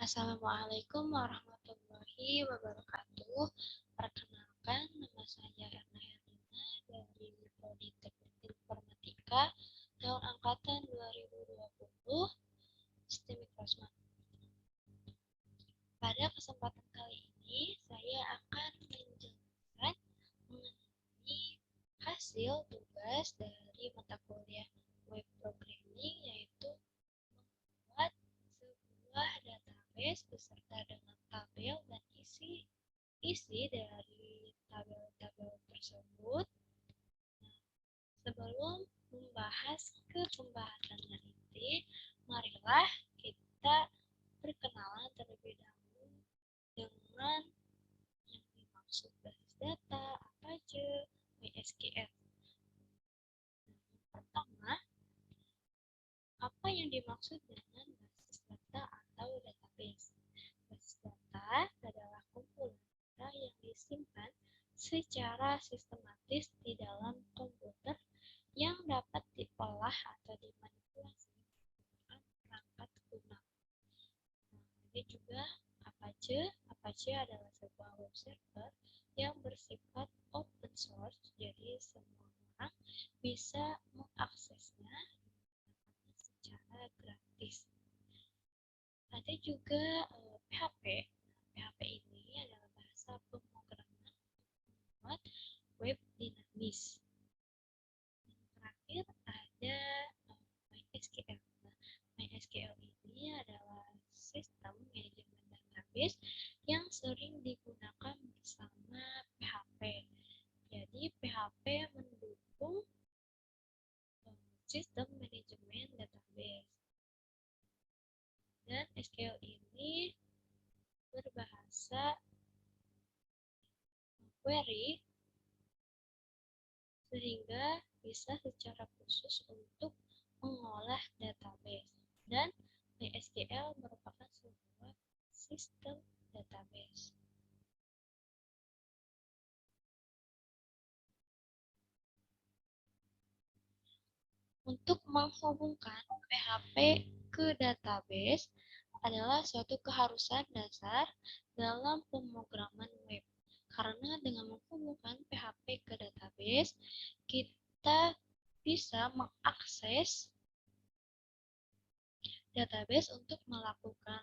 Assalamualaikum warahmatullahi wabarakatuh. Perkenalkan, nama saya Erna Herlina dari Prodi Teknik Informatika tahun angkatan 2020, STEM Krosman. Pada kesempatan kali ini, saya akan menjelaskan mengenai hasil tugas dari mata kuliah web programming, yaitu membuat sebuah database beserta dengan tabel dan isi dari tabel-tabel tersebut. Nah, sebelum membahas ke pembahasannya inti, marilah kita perkenalan terlebih dahulu dengan yang dimaksud basis data, apa aja, MySQL. Pertama, apa yang dimaksud dengan basis data atau database? Basis data adalah kumpulan data yang disimpan secara sistematis di dalam komputer yang dapat diolah atau dimanipulasi menggunakan perangkat lunak. Ini juga Apache. Apache adalah sebuah web server yang bersifat open source, jadi semua orang bisa mengaksesnya secara gratis. Ada juga PHP. PHP ini adalah bahasa pemrograman membuat web dinamis. Yang terakhir ada MySQL. Nah, MySQL ini adalah sistem manajemen database yang sering digunakan bersama PHP. Jadi PHP mendukung sistem manajemen database. Dan SQL ini berbahasa query sehingga bisa secara khusus untuk mengolah database. Dan MySQL merupakan sebuah sistem database. Untuk menghubungkan PHP ke database adalah suatu keharusan dasar dalam pemrograman web. Karena dengan menghubungkan PHP ke database, kita bisa mengakses database untuk melakukan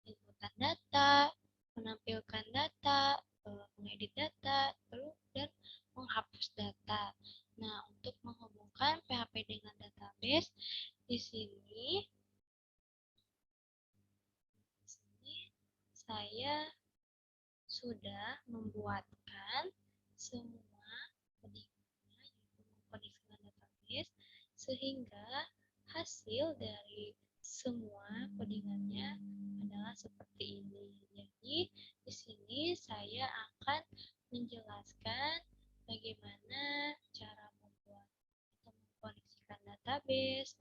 inputan data, menampilkan data, mengedit data, dan menghapus data. Nah, untuk menghubungkan PHP dengan database, di sini saya sudah membuatkan semua codingannya, yaitu mengkoneksikan database, sehingga hasil dari semua codingannya adalah seperti ini. Jadi, di sini saya akan menjelaskan bagaimana cara membuat atau mengkoneksikan database,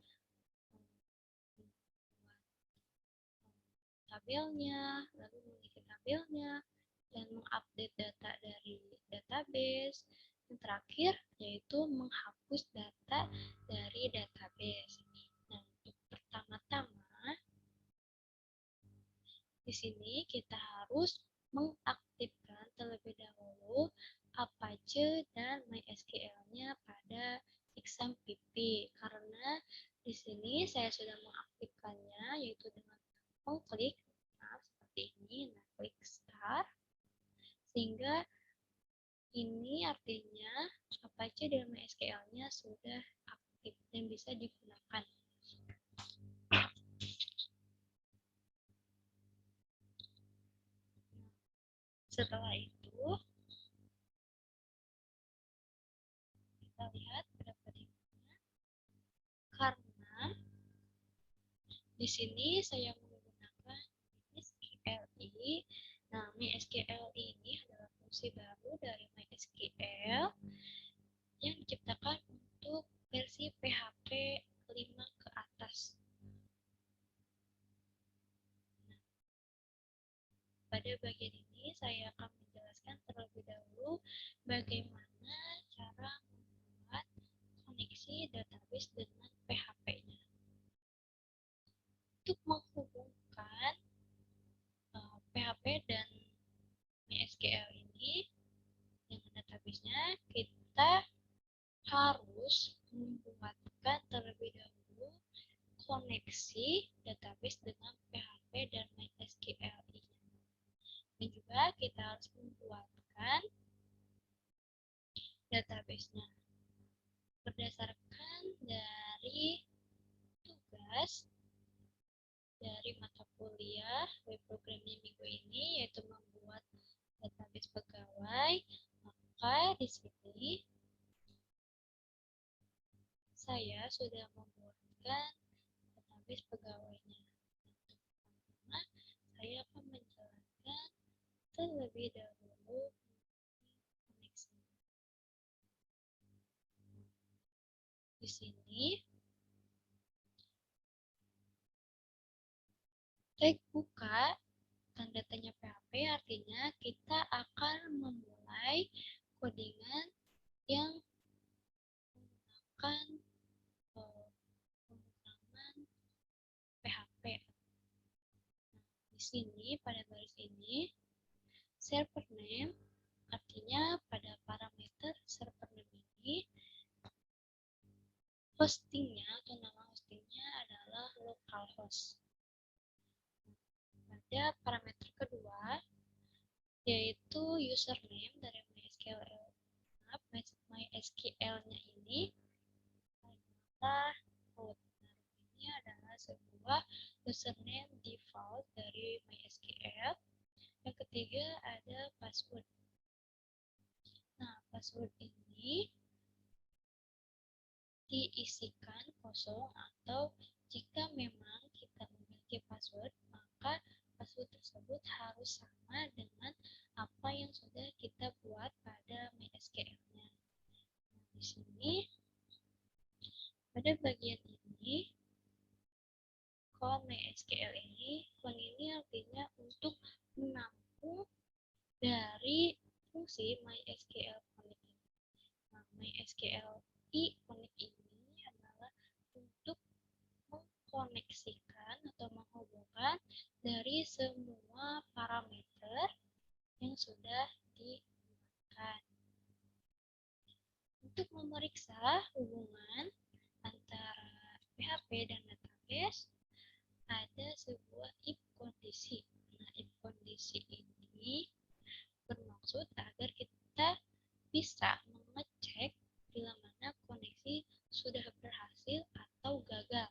tabelnya, lalu mengisi tabelnya, dan mengupdate data dari database. Yang terakhir yaitu menghapus data dari database. Nah, untuk pertama-tama di sini kita harus mengaktifkan terlebih dahulu Apache dan MySQL-nya pada XAMPP karena di sini saya sudah mengaktifkannya yaitu dengan mengklik seperti ini, nah klik start sehingga ini artinya Apache dan MySQL-nya sudah aktif dan bisa digunakan. Setelah itu kita lihat berapa tingginya karena di sini saya menggunakan MySQLi. Nah, MySQL ini adalah fungsi baru dari MySQL yang diciptakan untuk versi PHP 5 ke atas. Nah, pada bagian ini saya akan menjelaskan terlebih dahulu bagaimana cara membuat koneksi database dengan PHP-nya. Untuk menghubungkan kita harus membuatkan terlebih dahulu koneksi database dengan PHP dan MySQL. Dan juga kita harus membuatkan database-nya berdasarkan dari tugas dari mata kuliah web programming minggu ini, yaitu membuat database pegawai. Maka di sini saya sudah membuatkan database pegawainya. Pertama, saya akan menjalankan terlebih dahulu koneksi. Di sini tag buka tanda tanya PHP artinya kita akan memulai codingan yang menggunakan pemrograman PHP. Di sini pada garis ini server name artinya pada parameter server name ini hostingnya atau nama hostingnya adalah localhost. Pada parameter kedua yaitu username dari MySQL-nya ini adalah root. Ini adalah sebuah username default dari MySQL. Yang ketiga ada password. Nah, password ini diisikan kosong atau jika memang kita memiliki password, maka password tersebut harus sama dengan apa yang sudah kita buat pada MySQL-nya. Nah, di sini pada bagian ini MySQL ini artinya untuk menampung dari fungsi MySQL connect. Nah, MySQL connect ini adalah untuk mengkoneksikan atau menghubungkan dari semua parameter yang sudah digunakan. Untuk memeriksa hubungan antara PHP dan database, ada sebuah if kondisi. Nah, if kondisi ini bermaksud agar kita bisa mengecek bila mana koneksi sudah berhasil atau gagal.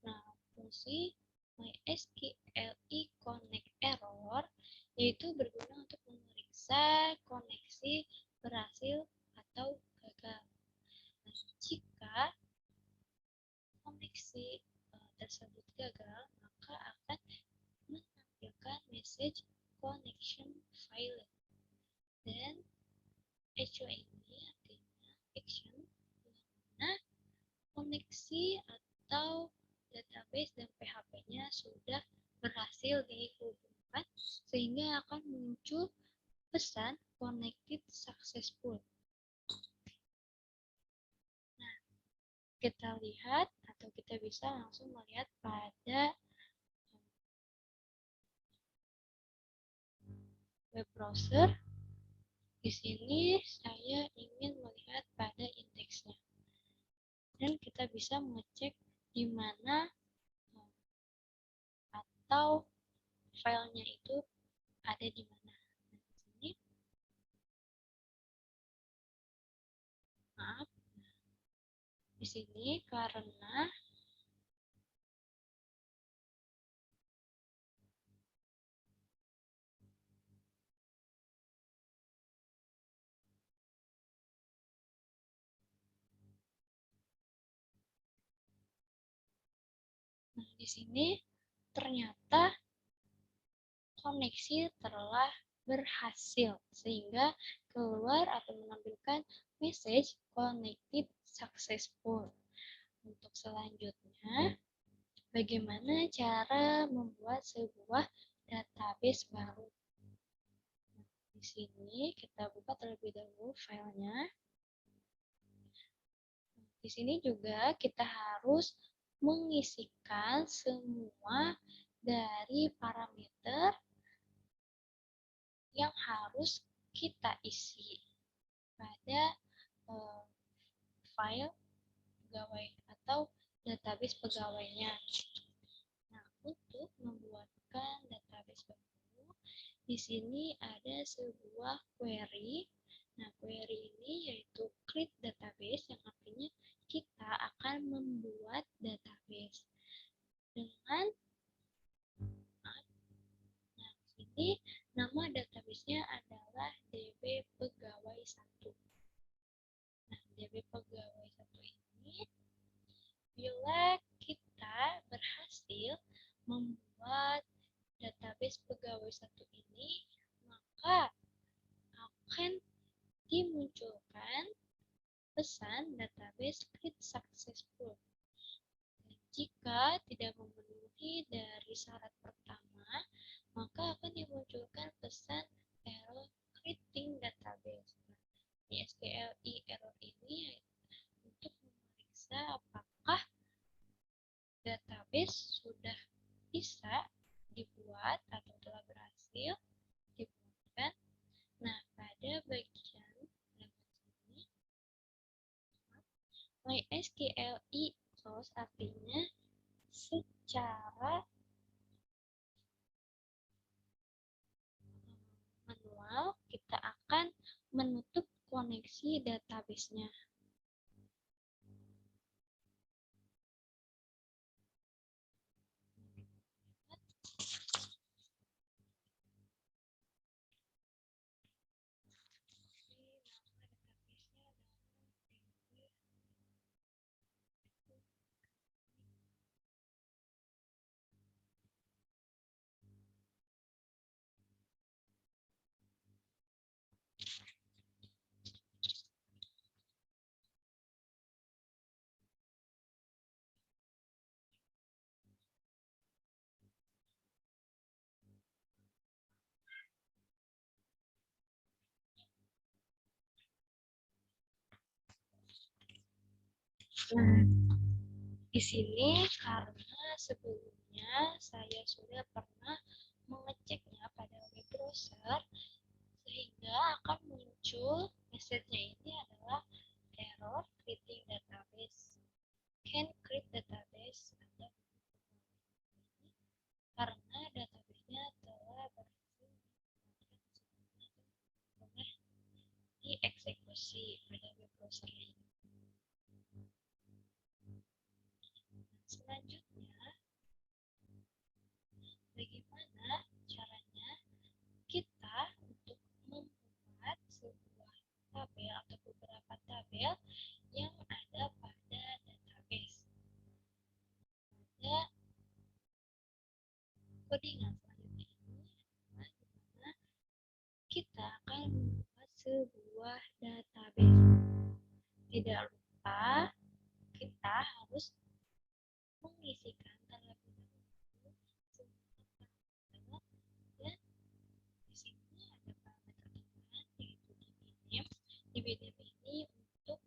Nah, fungsi MySQL connect error yaitu berguna untuk memeriksa koneksi berhasil atau gagal. Nah, jika koneksi tersebut gagal, maka akan menampilkan message connection failed. Dan HO ini artinya action di mana koneksi atau database dan PHP-nya sudah berhasil dihubungkan sehingga akan muncul pesan connected successful. Nah, kita lihat atau kita bisa langsung melihat pada web browser. Di sini saya ingin melihat pada indeksnya. Dan kita bisa mengecek di mana atau filenya itu ada di mana. Nah, di sini, maaf, di sini karena di sini ternyata koneksi telah berhasil sehingga keluar atau menampilkan message connected successful. Untuk selanjutnya, bagaimana cara membuat sebuah database baru? Di sini kita buka terlebih dahulu filenya. Di sini juga kita harus mengisikan semua dari parameter yang harus kita isi pada eh, file pegawai atau database pegawainya. Nah, untuk membuatkan database baru, di sini ada sebuah query. Nah, query ini yaitu create database, yang artinya kita akan membuat database dengan nah, ini nama databasenya adalah DB Pegawai 1. Nah, DB Pegawai 1 ini bila kita berhasil membuat database pegawai 1 ini, maka akan dimunculkan pesan database create successful. Jika tidak memenuhi dari syarat pertama, maka akan dimunculkan pesan error creating database. Di SQLi error ini untuk memeriksa apakah database sudah bisa dibuat atau telah berhasil dibuatkan. Nah, pada bagian ini, MySQLi close artinya secara manual kita akan menutup koneksi database-nya. Nah, di sini karena sebelumnya saya sudah pernah mengeceknya pada web browser, sehingga akan muncul message-nya ini adalah error creating database. Can create database atau karena database-nya telah berhasil dieksekusi pada web browser ini. Selanjutnya, bagaimana caranya kita untuk membuat sebuah tabel atau beberapa tabel yang ada pada database. Pada codingan selanjutnya ini adalah dimana kita akan membuat sebuah database. Tidak lupa kita harus mengisikan terlebih dahulu semua parameter, dan di sini ada parameter tambahan yaitu dbname. Dbname ini untuk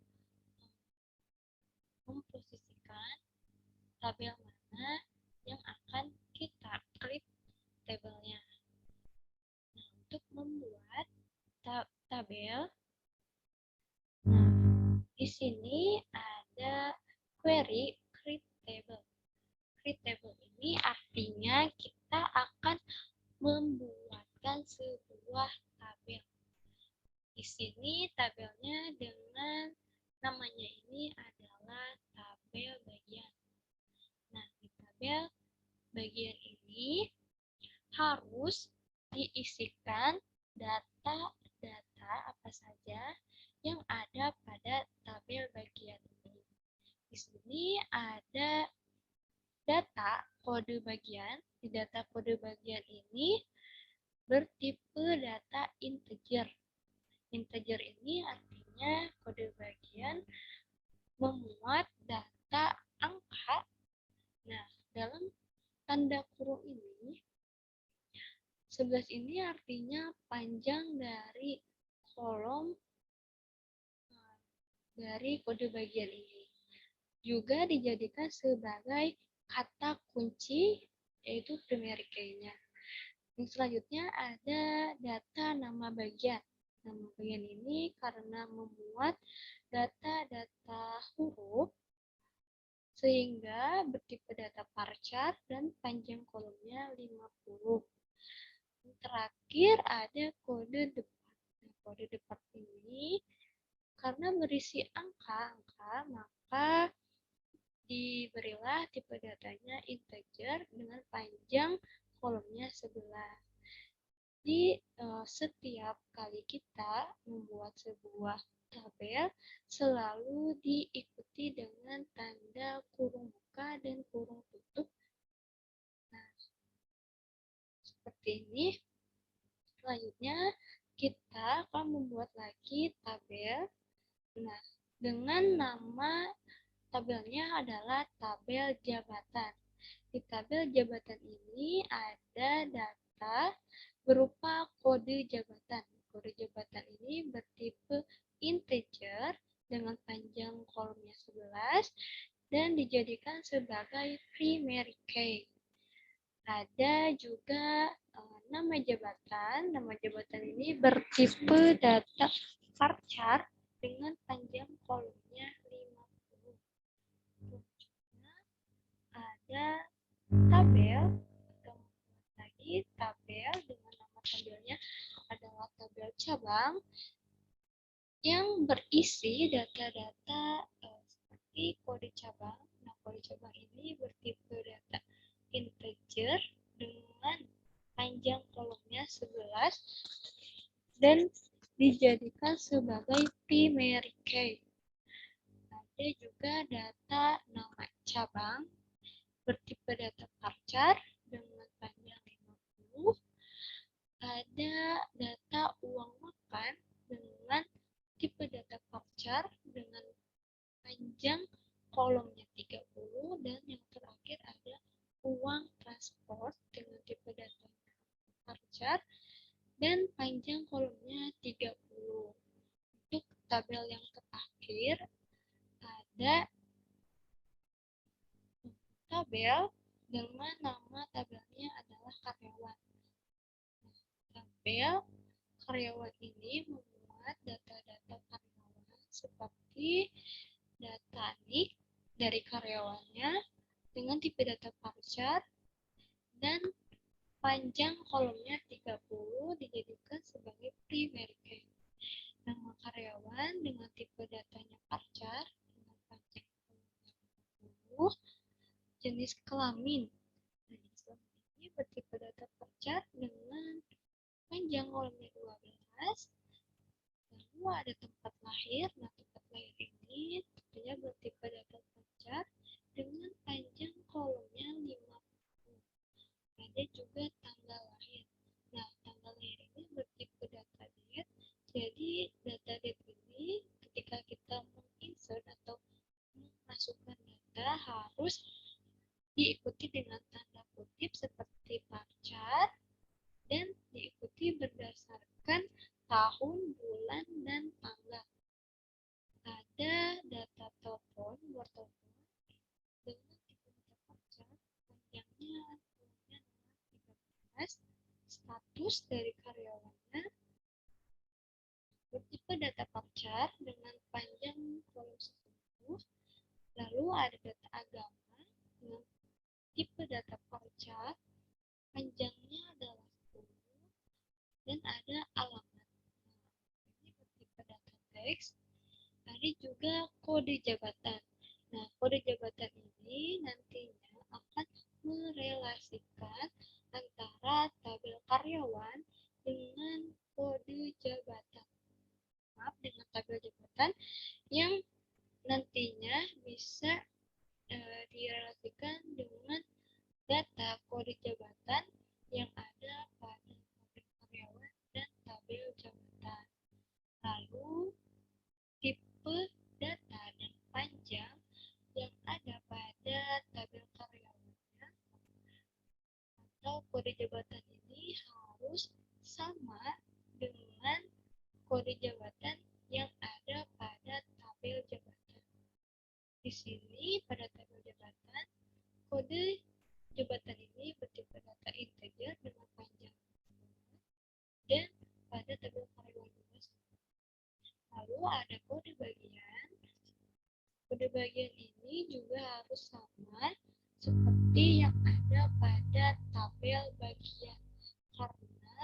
memposisikan tabel mana yang akan kita create tabelnya. Nah, untuk membuat tabel, nah, di sini ada query create table. Create table ini artinya kita akan membuatkan sebuah tabel. Di sini tabelnya dengan namanya ini adalah tabel bagian. Nah, di tabel bagian ini harus diisikan data-data apa saja yang ada pada tabel bagian ini. Di sini ada data kode bagian. Di data kode bagian ini bertipe data integer. Integer ini artinya kode bagian memuat data angka. Nah, dalam tanda kurung ini, 11 ini artinya panjang dari kolom dari kode bagian ini. Juga dijadikan sebagai kata kunci, yaitu primary key-nya. Yang selanjutnya ada data nama bagian. Nama bagian ini karena memuat data-data huruf sehingga bertipe data varchar dan panjang kolomnya 50. Terakhir ada kode depan. Nah, kode depan ini karena berisi angka-angka, maka diberilah tipe datanya integer dengan panjang kolomnya 11. Di setiap kali kita membuat sebuah tabel, selalu diikuti dengan tanda kurung buka dan kurung tutup. Nah, seperti ini. Selanjutnya, kita akan membuat lagi tabel. Nah, dengan nama tabelnya adalah tabel jabatan. Di tabel jabatan ini ada data berupa kode jabatan. Kode jabatan ini bertipe integer dengan panjang kolomnya 11 dan dijadikan sebagai primary key. Ada juga nama jabatan. Nama jabatan ini bertipe data varchar dengan panjang kolomnya 50. Selanjutnya ada tabel. Kita membuat lagi tabel dengan nama tabelnya adalah tabel cabang yang berisi data-data seperti kode cabang. Nah, kode cabang ini bertipe data integer dengan panjang kolomnya 11 dan dijadikan sebagai primary key. Ada juga data nama cabang bertipe data varchar dengan panjang 50. Ada data uang makan dengan tipe data varchar dengan panjang kolomnya 30 dan yang terakhir ada uang transport dengan tipe data varchar dan panjang kolomnya 30. Untuk tabel yang terakhir ada tabel dengan nama tabelnya adalah karyawan. Tabel karyawan ini memuat data-data karyawan seperti data NIK dari karyawannya dengan tipe data varchar dan panjang kolomnya 30 dijadikan sebagai primary key. Nama karyawan dengan tipe datanya varchar dengan panjang kolomnya 50. Jenis kelamin. Jenis kelamin ini bertipe data varchar dengan panjang kolomnya 12. Lalu ada tempat lahir. Nah, tempat lahir ini tentunya bertipe data varchar dengan panjang kolomnya 50. Ada juga tanggal lahir. Nah, tanggal lahir ini bertipe data date. Jadi, data date ini ketika kita menginsert atau memasukkan data harus diikuti dengan tanda kutip seperti varchar dan diikuti berdasarkan tahun, bulan, dan tanggal. Ada data telepon, nomor telepon dengan tipe data varchar panjangnya 13, status dari karyawannya bertipe data varchar dengan panjang kolom 10. Lalu ada data agama dengan tipe data varchar panjangnya adalah 10 dan ada alamat. Nah, ini bertipe data teks. Ada juga kode jabatan. Nah, kode jabatan ini nantinya akan merelasikan antara tabel karyawan dengan kode jabatan. Maaf, dengan tabel jabatan yang nantinya bisa direlasikan dengan data kode jabatan yang ada pada tabel karyawan dan tabel jabatan. Lalu, tipe data dan panjang yang ada pada tabel karyawannya atau kode jabatan ini harus sama dengan kode jabatan yang ada pada tabel jabatan. Di sini pada tabel jabatan, kode jabatan ini bertipe data integer dengan panjang dan pada tabel karyawan seperti yang ada pada tabel bagian, karena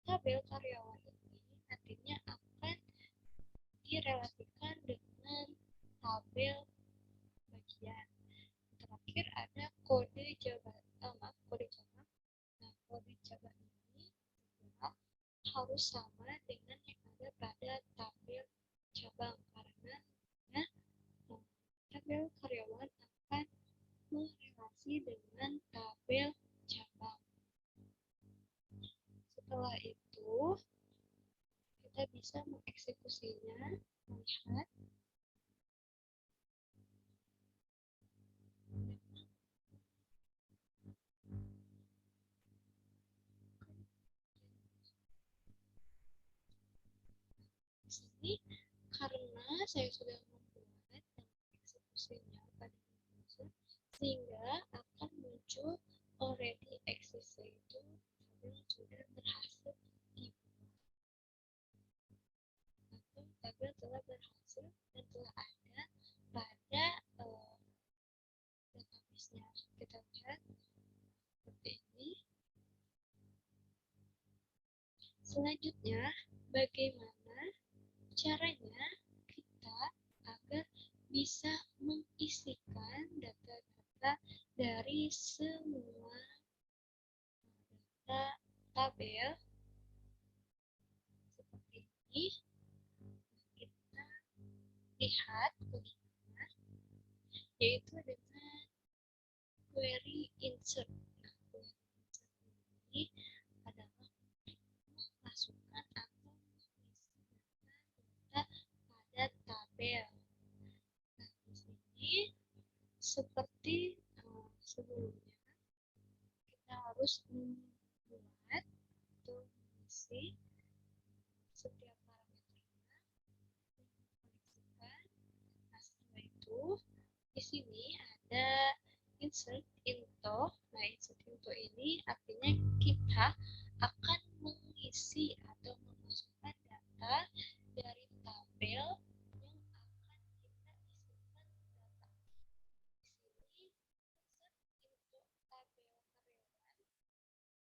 tabel karyawan ini nantinya akan direlasikan dengan tabel bagian. Terakhir ada kode jabatan, kode cabang. Nah, kode cabang ini juga harus sama dengan yang ada pada tabel cabang, karena tabel karyawan akan merelasi dengan tabel cabang. Setelah itu, kita bisa mengeksekusinya, melihat di sini. Karena saya sudah membuat dan mengeksekusinya pada browser, sehingga akan muncul already exist, yaitu tabel sudah berhasil dibuat atau tabel telah berhasil dan telah ada pada database-nya. Kita lihat seperti ini. Selanjutnya, bagaimana caranya kita agar bisa mengisikan data-data dari semua data tabel seperti ini. Kita lihat bagaimana, yaitu dengan query insert. Nah, query insert ini adalah memasukkan atau mengisi data pada tabel. Nah, di sini seperti sebelumnya, kita harus membuat atau mengisi setiap parameternya, mengkoneksikan. Nah, setelah itu di sini ada insert into. Nah, insert into ini artinya kita akan mengisi atau memasukkan data dari tabel yang akan kita isikan data. Di sini insert into tabel karyawan.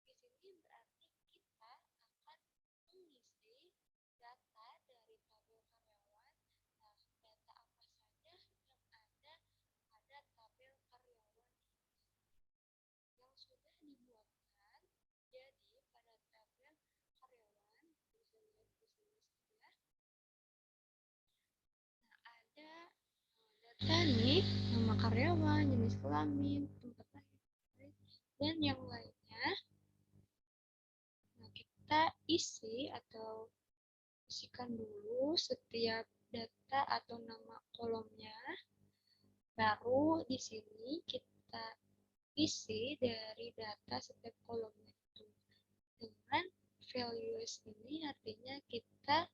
Di sini berarti kita akan mengisi data dari tabel karyawan. Nah, data apa saja yang ada pada tabel karyawan yang sudah dibuatkan. Jadi pada tabel karyawan, bisa lihat di sini saja. Nah, ada data nih, nama karyawan, jenis kelamin, tempat lahir, dan yang lainnya. Nah, kita isi atau isikan dulu setiap data atau nama kolomnya. Baru di sini kita isi dari data setiap kolomnya itu. Dengan values ini artinya kita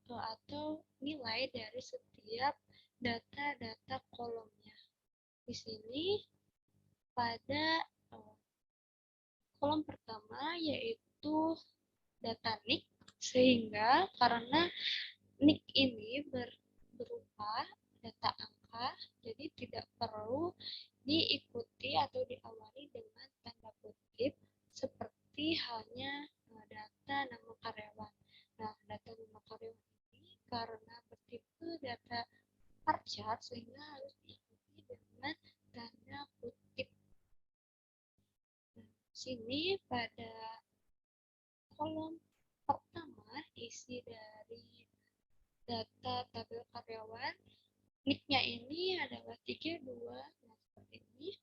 atau nilai dari setiap data-data kolomnya. Di sini pada kolom pertama yaitu data nick, sehingga karena nick ini berupa data angka, jadi tidak perlu diikuti atau diawali dengan tanda kutip seperti halnya data nama karyawan. Nah, data nama karyawan ini karena bertipe data bar chart sehingga harus diikuti dengan tanda kutip. Nah, sini pada kolom pertama isi dari data tabel karyawan, nicknya ini adalah 32, nah seperti ini.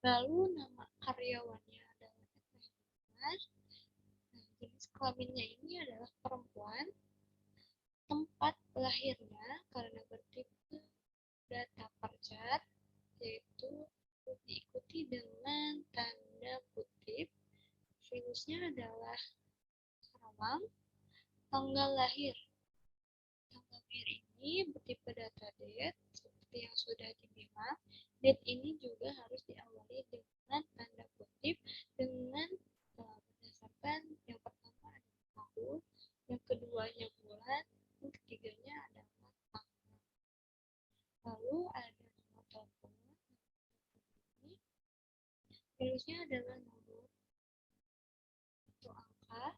Lalu nama karyawannya adalah Mas. Nah, jenis kelaminnya ini adalah perempuan. Tempat lahirnya karena bertipe data per chart, yaitu diikuti dengan tanda kutip. Virusnya adalah Karawang. Tanggal lahir. Tanggal lahir ini bertipe data date seperti yang sudah dibilang. Date ini juga harus diawali dengan tanda kutip dengan berdasarkan yang pertama adalah tahun, yang keduanya bulan, yang ketiganya adalah tanggal. Lalu ada nama telepon, values-nya adalah nomor atau angka,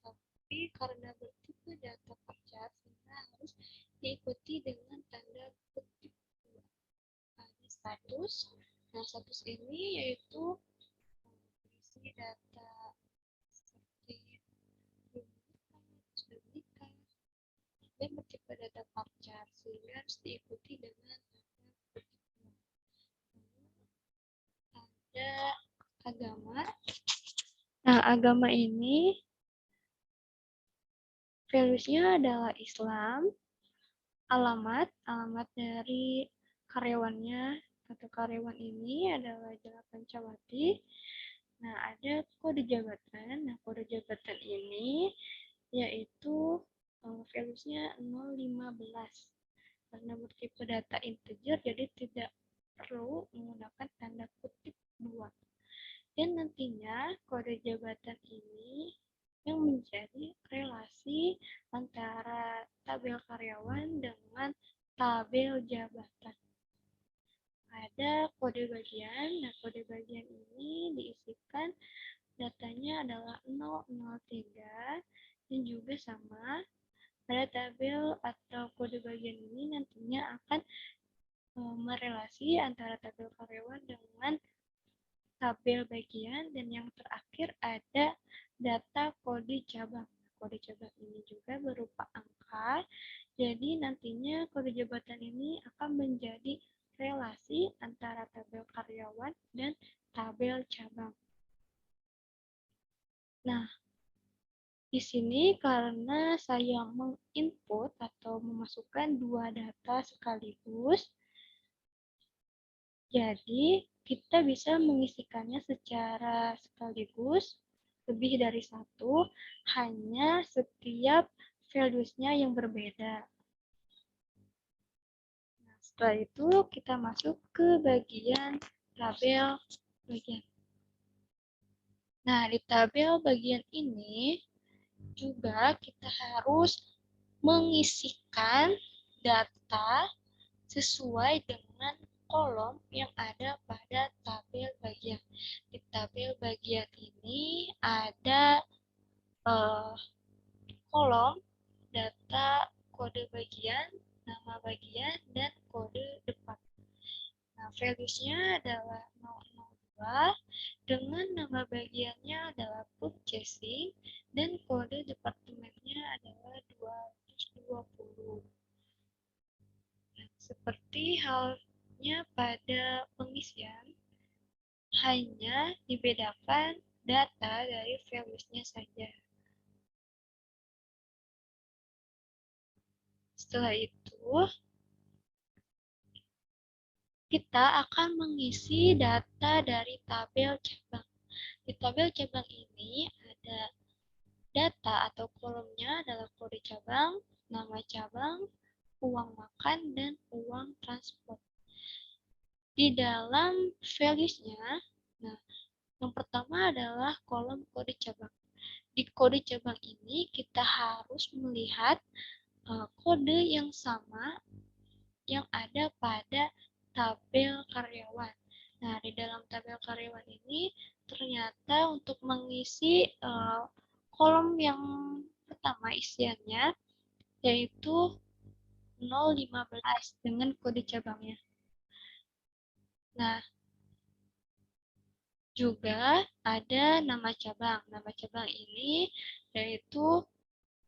tapi karena bertipe data pacak sehingga harus diikuti dengan tanda kutip. Ada status. Nah, status ini yaitu berisi data seperti belum menikah, sudah menikah, dan bertipe data pacak sehingga harus diikuti dengan tanda kutip. Ada agama. Nah, agama ini values-nya adalah Islam, alamat dari karyawannya atau karyawan ini adalah Jala Pancawati. Nah, ada kode jabatan. Nah, kode jabatan ini yaitu values-nya 015. Karena bertipe data integer, jadi tidak perlu menggunakan tanda kutip 2. Dan nantinya kode jabatan ini yang menjadi relasi antara tabel karyawan dengan tabel jabatan. Ada kode bagian. Nah, kode bagian ini diisikan datanya adalah 003 dan juga sama pada tabel atau kode bagian ini nantinya akan merelasi antara tabel karyawan dengan tabel bagian, dan yang terakhir ada data kode cabang. Kode cabang ini juga berupa angka, jadi nantinya kode jabatan ini akan menjadi relasi antara tabel karyawan dan tabel cabang. Nah, di sini karena saya menginput atau memasukkan dua data sekaligus, jadi kita bisa mengisikannya secara sekaligus, lebih dari satu, hanya setiap values-nya yang berbeda. Nah, setelah itu kita masuk ke bagian tabel bagian. Nah, di tabel bagian ini juga kita harus mengisikan data sesuai dengan kolom yang ada pada tabel bagian. Di tabel bagian ini ada kolom data kode bagian, nama bagian, dan kode depan. Nah, values-nya adalah 002 dengan nama bagiannya adalah purchasing dan kode departemennya adalah 220. Seperti halnya pada pengisian, hanya dibedakan data dari values-nya saja. Setelah itu, kita akan mengisi data dari tabel cabang. Di tabel cabang ini ada data atau kolomnya adalah kode cabang, nama cabang, uang makan, dan uang transport. Di dalam values-nya, nah, yang pertama adalah kolom kode cabang. Di kode cabang ini kita harus melihat kode yang sama yang ada pada tabel karyawan. Nah, di dalam tabel karyawan ini ternyata untuk mengisi kolom yang pertama isiannya yaitu 015 dengan kode cabangnya. Nah, juga ada nama cabang. Nama cabang ini yaitu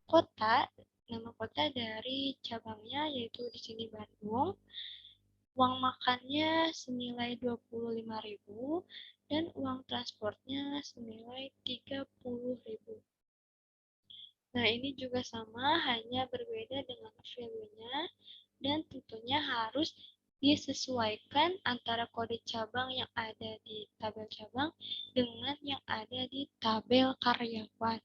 kota, nama kota dari cabangnya yaitu di sini Bandung. Uang makannya senilai 25.000 dan uang transportnya senilai 30.000. Nah, ini juga sama, hanya berbeda dengan value-nya dan tentunya harus disesuaikan antara kode cabang yang ada di tabel cabang dengan yang ada di tabel karyawan.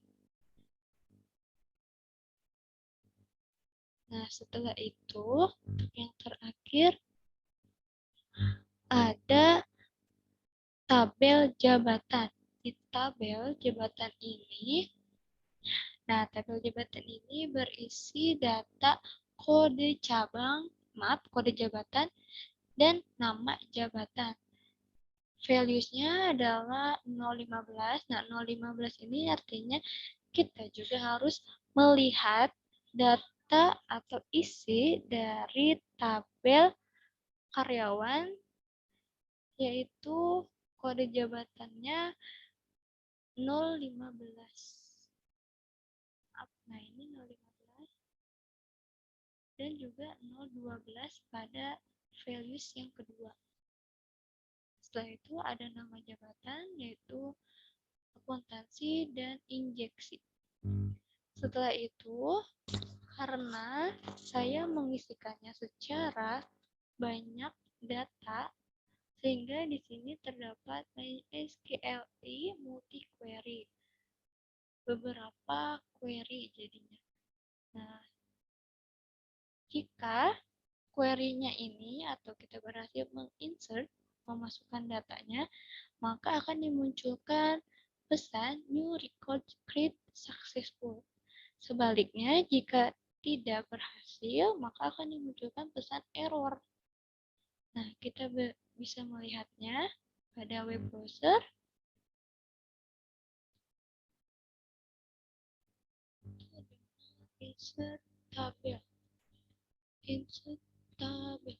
Nah, setelah itu, yang terakhir ada tabel jabatan. Di tabel jabatan ini, nah, tabel jabatan ini berisi data kode cabang, kode jabatan, dan nama jabatan. Values-nya adalah 0,15. Nah, 0,15 ini artinya kita juga harus melihat data atau isi dari tabel karyawan, yaitu kode jabatannya 015. Nah, ini 015 dan juga 012 pada values yang kedua. Setelah itu ada nama jabatan, yaitu akuntansi dan injeksi. Setelah itu, karena saya mengisikannya secara banyak data, sehingga di sini terdapat MySQLi multi-query. Beberapa query jadinya. Nah, jika query-nya ini atau kita berhasil menginsert, memasukkan datanya, maka akan dimunculkan pesan new record create successful. Sebaliknya, jika tidak berhasil, maka akan dimunculkan pesan error. Nah, kita bisa melihatnya pada web browser. Insert tabel. Insert tabel.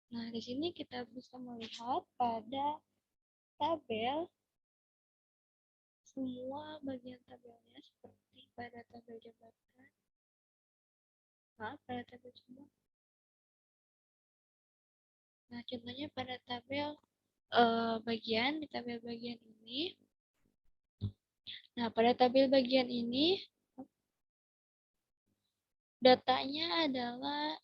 Nah, di sini kita bisa melihat pada tabel semua bagian tabelnya seperti pada tabel jabatan. Pada tabel semua. Nah, contohnya pada tabel bagian, di tabel bagian ini. Nah, pada tabel bagian ini, datanya adalah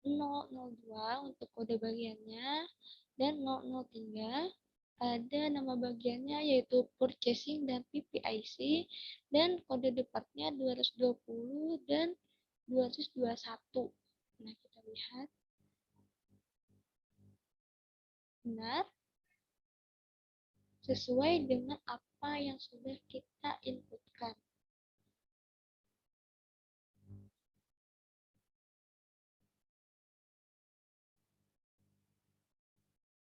002 untuk kode bagiannya, dan 003 ada nama bagiannya yaitu purchasing dan PPIC, dan kode departnya 220 dan 221. Nah, kita lihat. Benar, sesuai dengan apa yang sudah kita inputkan.